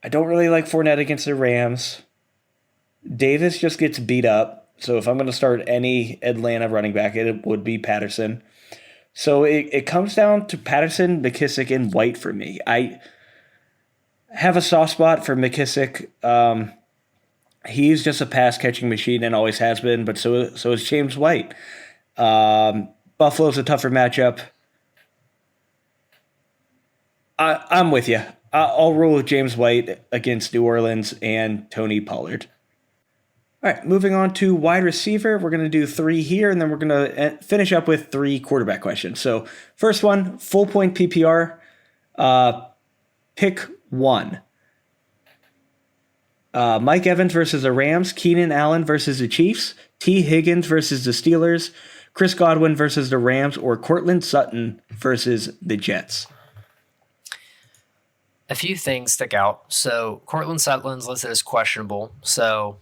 don't really like Fournette against the Rams. Davis just gets beat up. So if I'm going to start any Atlanta running back, it would be Patterson. So it comes down to Patterson, McKissick, and White for me. I have a soft spot for McKissick. He's just a pass-catching machine and always has been, but so is James White. Buffalo's a tougher matchup. I'm with you. I'll roll with James White against New Orleans and Tony Pollard. All right, moving on to wide receiver. We're going to do 3 here, and then we're going to finish up with 3 quarterback questions. So first one, full point PPR. Pick 1. Mike Evans versus the Rams, Keenan Allen versus the Chiefs, T. Higgins versus the Steelers, Chris Godwin versus the Rams, or Cortland Sutton versus the Jets. A few things stick out. So Cortland Sutton's listed as questionable. So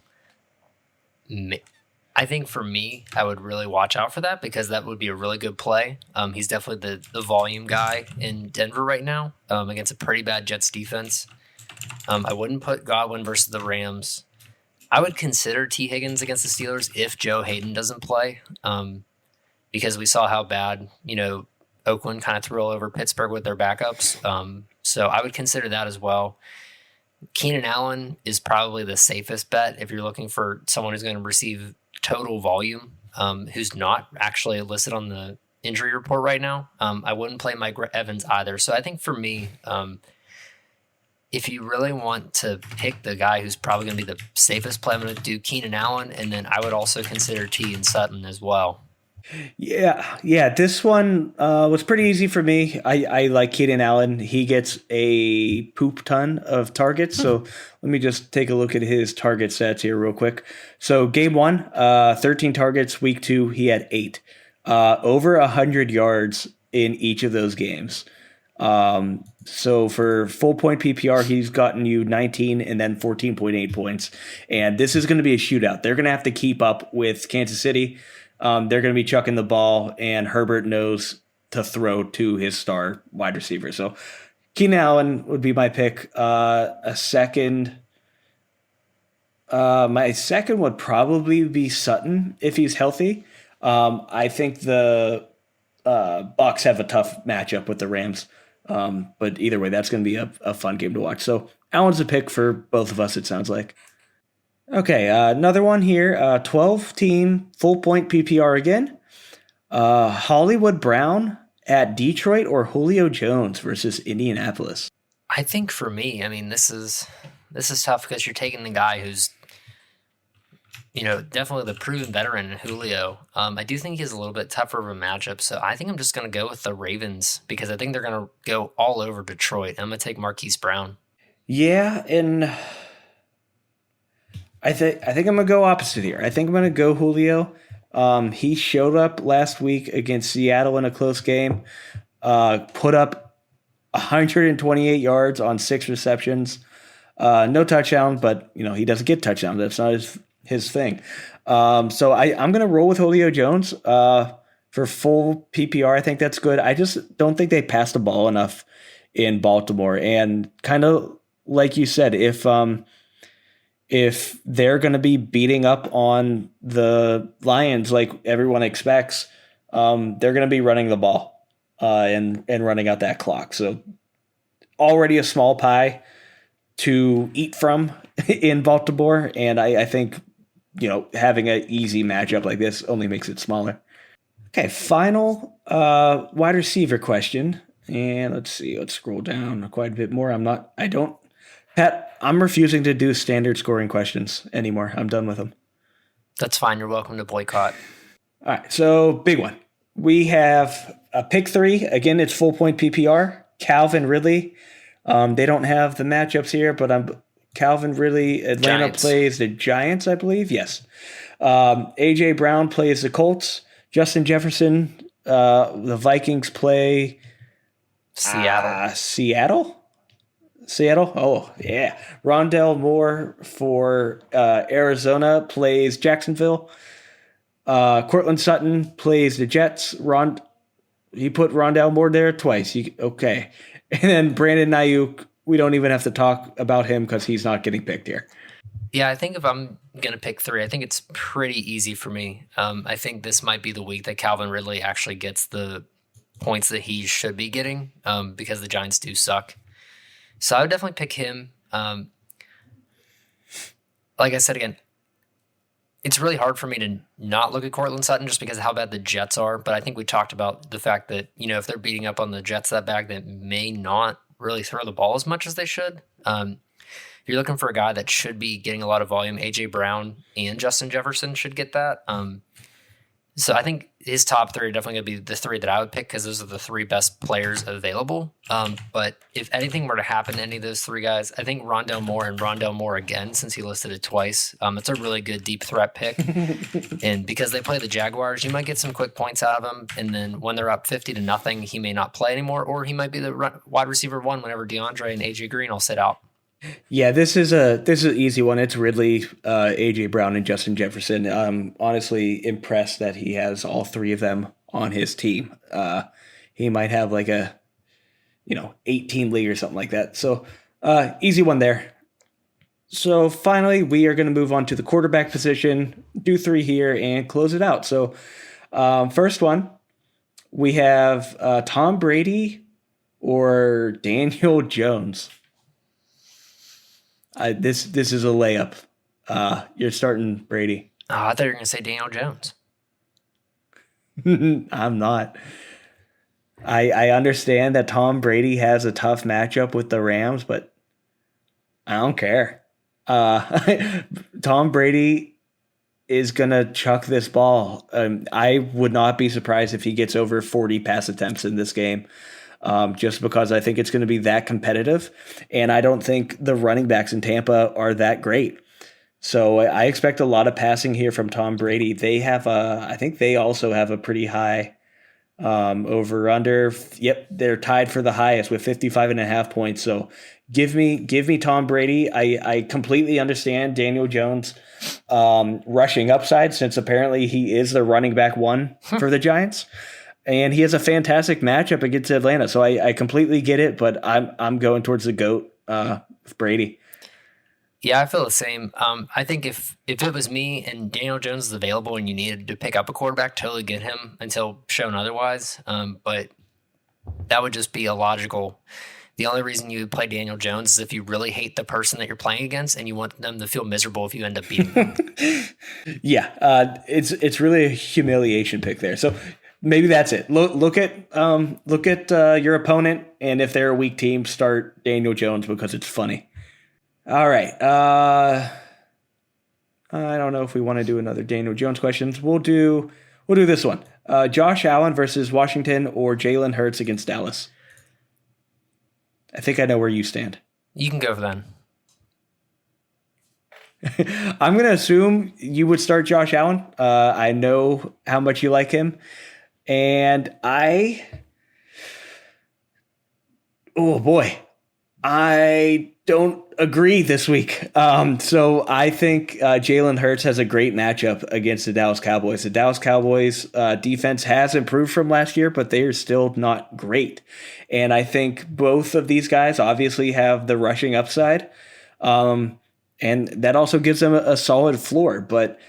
I think for me, I would really watch out for that because that would be a really good play. He's definitely the volume guy in Denver right now against a pretty bad Jets defense. I wouldn't put Godwin versus the Rams. I would consider T. Higgins against the Steelers if Joe Hayden doesn't play because we saw how bad, Oakland kind of threw all over Pittsburgh with their backups. So I would consider that as well. Keenan Allen is probably the safest bet if you're looking for someone who's going to receive total volume, who's not actually listed on the injury report right now. I wouldn't play Mike Evans either. So I think for me, if you really want to pick the guy who's probably going to be the safest play, I'm going to do Keenan Allen, and then I would also consider T and Sutton as well. Yeah. This one was pretty easy for me. I like Keenan Allen. He gets a poop ton of targets. So let me just take a look at his target stats here real quick. So game 1, 13 targets. Week 2, he had 8. Over 100 yards in each of those games. So for full point PPR, he's gotten you 19 and then 14.8 points. And this is going to be a shootout. They're going to have to keep up with Kansas City. They're going to be chucking the ball, and Herbert knows to throw to his star wide receiver. So Keenan Allen would be my pick. My second would probably be Sutton if he's healthy. I think the Bucs have a tough matchup with the Rams. But either way, that's going to be a fun game to watch. So Allen's a pick for both of us, it sounds like. Okay, another one here. 12-team full point PPR again. Hollywood Brown at Detroit or Julio Jones versus Indianapolis. I think for me, this is tough because you're taking the guy who's definitely the proven veteran in Julio. I do think he's a little bit tougher of a matchup, so I think I'm just going to go with the Ravens because I think they're going to go all over Detroit. I'm going to take Marquise Brown. Yeah, and I think I'm going to go opposite here. I think I'm going to go Julio. He showed up last week against Seattle in a close game, put up 128 yards on 6 receptions. No touchdown, but he doesn't get touchdowns. That's not his thing. So I'm going to roll with Julio Jones for full PPR. I think that's good. I just don't think they passed the ball enough in Baltimore. And kind of like you said, if they're going to be beating up on the Lions like everyone expects, they're going to be running the ball and running out that clock. So already a small pie to eat from in Baltimore. And I think, having an easy matchup like this only makes it smaller. Okay, final wide receiver question. And let's see, let's scroll down quite a bit more. Pat, I'm refusing to do standard scoring questions anymore. I'm done with them. That's fine. You're welcome to boycott. All right, so big one. We have a pick 3. Again, it's full point PPR. Calvin Ridley. They don't have the matchups here, but I'm Calvin Ridley. Atlanta Giants. plays the Giants, I believe. Yes. A.J. Brown plays the Colts. Justin Jefferson, the Vikings play Seattle. Seattle? Oh, yeah. Rondell Moore for Arizona plays Jacksonville. Cortland Sutton plays the Jets. He put Rondell Moore there twice. Okay. And then Brandon Ayuk, we don't even have to talk about him because he's not getting picked here. Yeah, I think if I'm going to pick 3, I think it's pretty easy for me. I think this might be the week that Calvin Ridley actually gets the points that he should be getting because the Giants do suck. So I would definitely pick him. Like I said again, it's really hard for me to not look at Cortland Sutton just because of how bad the Jets are. But I think we talked about the fact that, if they're beating up on the Jets that bad, they may not really throw the ball as much as they should. If you're looking for a guy that should be getting a lot of volume, A.J. Brown and Justin Jefferson should get that. So I think his top 3 are definitely going to be the 3 that I would pick because those are the 3 best players available. But if anything were to happen to any of those 3 guys, I think Rondell Moore again, since he listed it twice, it's a really good deep threat pick. And because they play the Jaguars, you might get some quick points out of him. And then when they're up 50-0, he may not play anymore, or he might be the wide receiver 1 whenever DeAndre and A.J. Green will sit out. Yeah, this is an easy one. It's Ridley, A.J. Brown, and Justin Jefferson. I'm honestly impressed that he has all 3 of them on his team. He might have like a 18 league or something like that. So easy one there. So finally, we are going to move on to the quarterback position, do 3 here, and close it out. So first one, we have Tom Brady or Daniel Jones. This is a layup. You're starting Brady. Oh, I thought you were going to say Daniel Jones. I'm not. I understand that Tom Brady has a tough matchup with the Rams, but I don't care. Tom Brady is going to chuck this ball. I would not be surprised if he gets over 40 pass attempts in this game. Just because I think it's going to be that competitive. And I don't think the running backs in Tampa are that great. So I expect a lot of passing here from Tom Brady. I think they also have a pretty high over under. Yep, they're tied for the highest with 55.5 points. So give me Tom Brady. I completely understand Daniel Jones rushing upside since apparently he is the running back 1 for the Giants. And he has a fantastic matchup against Atlanta. So I completely get it, but I'm going towards the GOAT with Brady. Yeah, I feel the same. I think if it was me and Daniel Jones is available and you needed to pick up a quarterback, totally get him until shown otherwise. But that would just be illogical. The only reason you would play Daniel Jones is if you really hate the person that you're playing against and you want them to feel miserable if you end up beating them. Yeah, it's really a humiliation pick there. So maybe that's it. Look at your opponent, and if they're a weak team, start Daniel Jones because it's funny. All right. I don't know if we want to do another Daniel Jones questions. We'll do this one. Josh Allen versus Washington or Jalen Hurts against Dallas. I think I know where you stand. You can go for that. I'm going to assume you would start Josh Allen. I know how much you like him. And I don't agree this week. So I think Jalen Hurts has a great matchup against the Dallas Cowboys. The Dallas Cowboys defense has improved from last year, but they are still not great. And I think both of these guys obviously have the rushing upside. And that also gives them a solid floor. But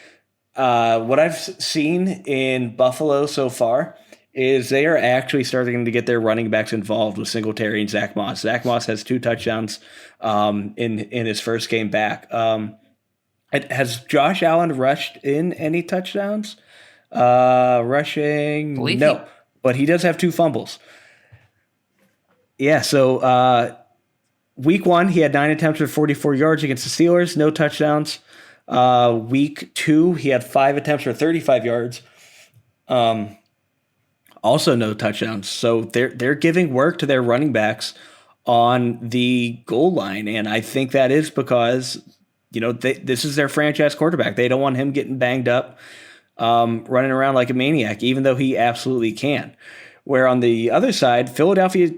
what I've seen in Buffalo so far is they are actually starting to get their running backs involved with Singletary and Zach Moss. Zach Moss has 2 touchdowns in his first game back. Has Josh Allen rushed in any touchdowns? Rushing? No, but he does have 2 fumbles. Yeah, so week 1, he had 9 attempts for 44 yards against the Steelers, no touchdowns. Week 2, he had 5 attempts for 35 yards. Also no touchdowns. So they're giving work to their running backs on the goal line. And I think that is because, this is their franchise quarterback. They don't want him getting banged up, running around like a maniac, even though he absolutely can. Where on the other side, Philadelphia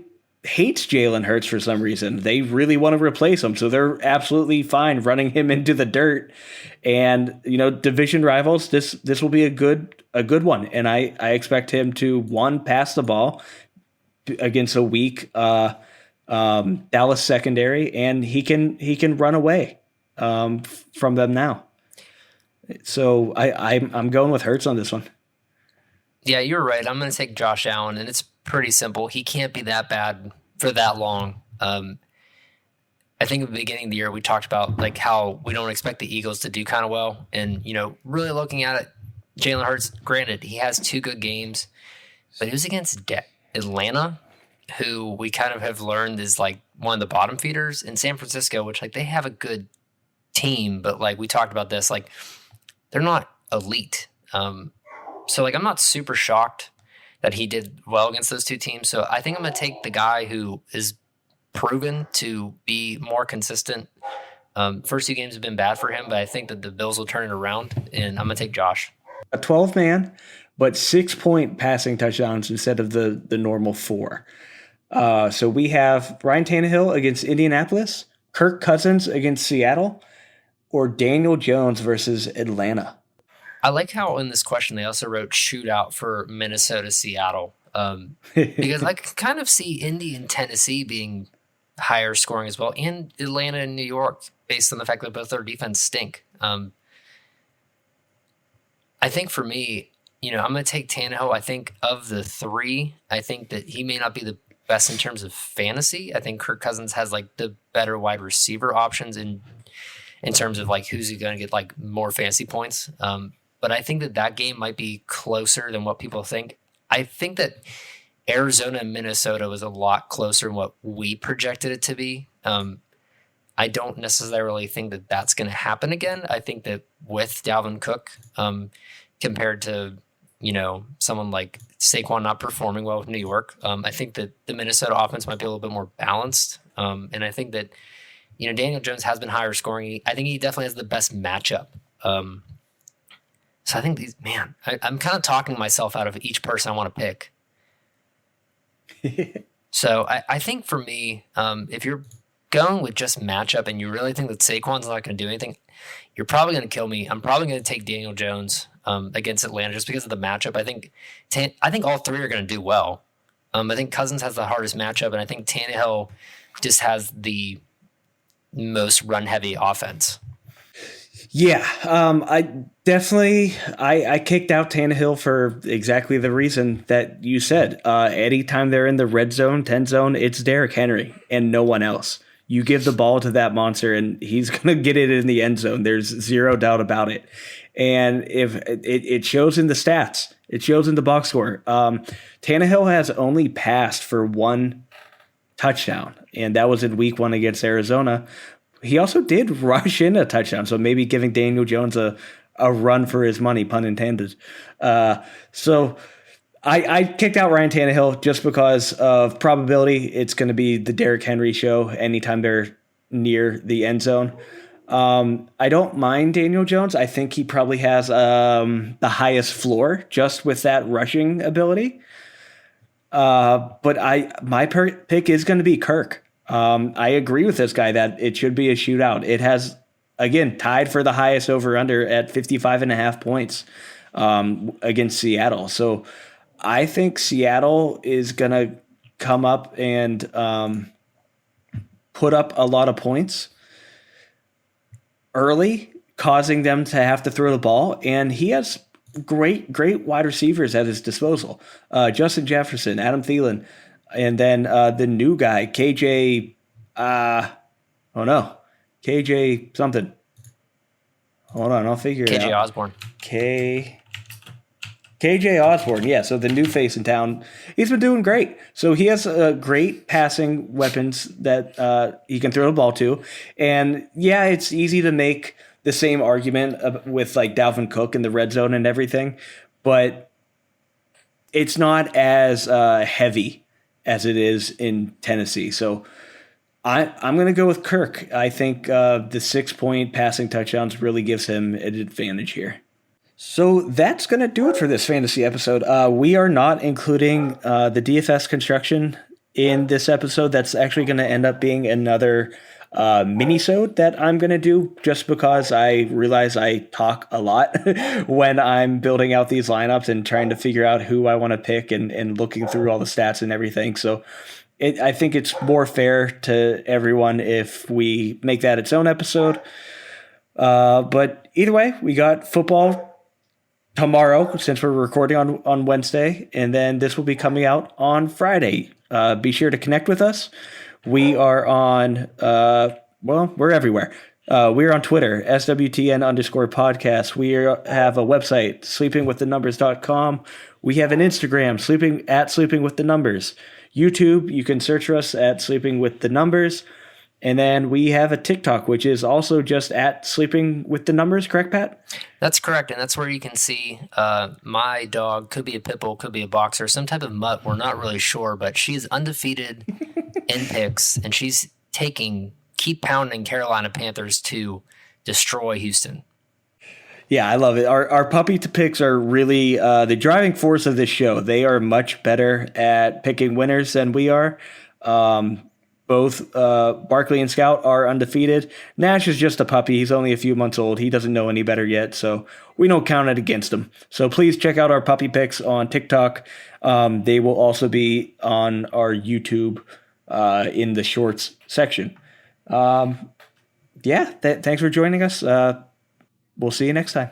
hates Jalen Hurts for some reason. They really want to replace him, so they're absolutely fine running him into the dirt. And division rivals, this will be a good one. And I expect him to pass the ball against a weak Dallas secondary, and he can run away from them now. So I'm going with Hurts on this one. Yeah, you're right. I'm going to take Josh Allen, and it's pretty simple. He can't be that bad for that long. I think at the beginning of the year we talked about like how we don't expect the Eagles to do kind of well, and really looking at it, Jalen Hurts. Granted, he has 2 good games, but it was against Atlanta, who we kind of have learned is like one of the bottom feeders, in San Francisco, which like they have a good team, but like we talked about this, like they're not elite. So like I'm not super shocked that he did well against those 2 teams. So I think I'm going to take the guy who is proven to be more consistent. First 2 games have been bad for him, but I think that the Bills will turn it around, and I'm going to take Josh. A 12-man, but 6-point passing touchdowns instead of the normal 4. So we have Ryan Tannehill against Indianapolis, Kirk Cousins against Seattle, or Daniel Jones versus Atlanta. I like how in this question they also wrote shootout for Minnesota-Seattle, because I can kind of see Indy and Tennessee being higher scoring as well, and Atlanta and New York, based on the fact that both their defense stink. I think for me, I'm going to take Tannehill. I think of the 3, I think that he may not be the best in terms of fantasy. I think Kirk Cousins has like the better wide receiver options in terms of like who's going to get like more fantasy points. But I think that game might be closer than what people think. I think that Arizona and Minnesota was a lot closer than what we projected it to be. I don't necessarily think that that's going to happen again. I think that with Dalvin Cook, compared to, someone like Saquon not performing well with New York, I think that the Minnesota offense might be a little bit more balanced. And I think that, Daniel Jones has been higher scoring. I think he definitely has the best matchup. So I think I'm kind of talking myself out of each person I want to pick. So I think for me, if you're going with just matchup and you really think that Saquon's not going to do anything, you're probably going to kill me. I'm probably going to take Daniel Jones against Atlanta just because of the matchup. I think all 3 are going to do well. I think Cousins has the hardest matchup, and I think Tannehill just has the most run-heavy offense. Yeah, I definitely I kicked out Tannehill for exactly the reason that you said. Anytime they're in the red zone, 10 zone, it's Derrick Henry and no one else. You give the ball to that monster and he's going to get it in the end zone. There's zero doubt about it. And if it shows in the stats, it shows in the box score. Tannehill has only passed for 1 touchdown, and that was in week 1 against Arizona. He also did rush in a touchdown, so maybe giving Daniel Jones a run for his money, pun intended. So I kicked out Ryan Tannehill just because of probability. It's going to be the Derrick Henry show anytime they're near the end zone. I don't mind Daniel Jones. I think he probably has the highest floor just with that rushing ability. But my pick is going to be Kirk. I agree with this guy that it should be a shootout. It has, again, tied for the highest over-under at 55.5 points against Seattle. So I think Seattle is going to come up and put up a lot of points early, causing them to have to throw the ball. And he has great wide receivers at his disposal. Justin Jefferson, Adam Thielen, and then the new guy, KJ something. Hold on, I'll figure it out. KJ Osborne. KJ Osborne, yeah, so the new face in town. He's been doing great. So he has great passing weapons that he can throw the ball to. And yeah, it's easy to make the same argument with like Dalvin Cook in the red zone and everything, but it's not as heavy as it is in Tennessee. So I'm going to go with Kirk. I think the 6-point passing touchdowns really gives him an advantage here. So that's going to do it for this fantasy episode. We are not including the DFS construction in this episode. That's actually going to end up being another mini-sode that I'm going to do just because I realize I talk a lot when I'm building out these lineups and trying to figure out who I want to pick and looking through all the stats and everything. So I think it's more fair to everyone if we make that its own episode. But either way, we got football tomorrow since we're recording on Wednesday, and then this will be coming out on Friday. Be sure to connect with us. We are on, we're everywhere. We're on Twitter, SWTN_podcast. We have a website, sleepingwiththenumbers.com. We have an Instagram, sleepingwiththenumbers. YouTube, you can search for us at Sleeping With The Numbers. And then we have a TikTok, which is also just at Sleeping With The Numbers, correct, Pat? That's correct, and that's where you can see my dog, could be a pit bull, could be a boxer, some type of mutt, we're not really sure, but she's undefeated in picks, and she's keep pounding Carolina Panthers to destroy Houston. Yeah, I love it. Our puppy to picks are really the driving force of this show. They are much better at picking winners than we are. Both Barkley and Scout are undefeated. Nash is just a puppy. He's only a few months old. He doesn't know any better yet, so we don't count it against him. So please check out our puppy picks on TikTok. They will also be on our YouTube in the shorts section. Thanks for joining us. We'll see you next time.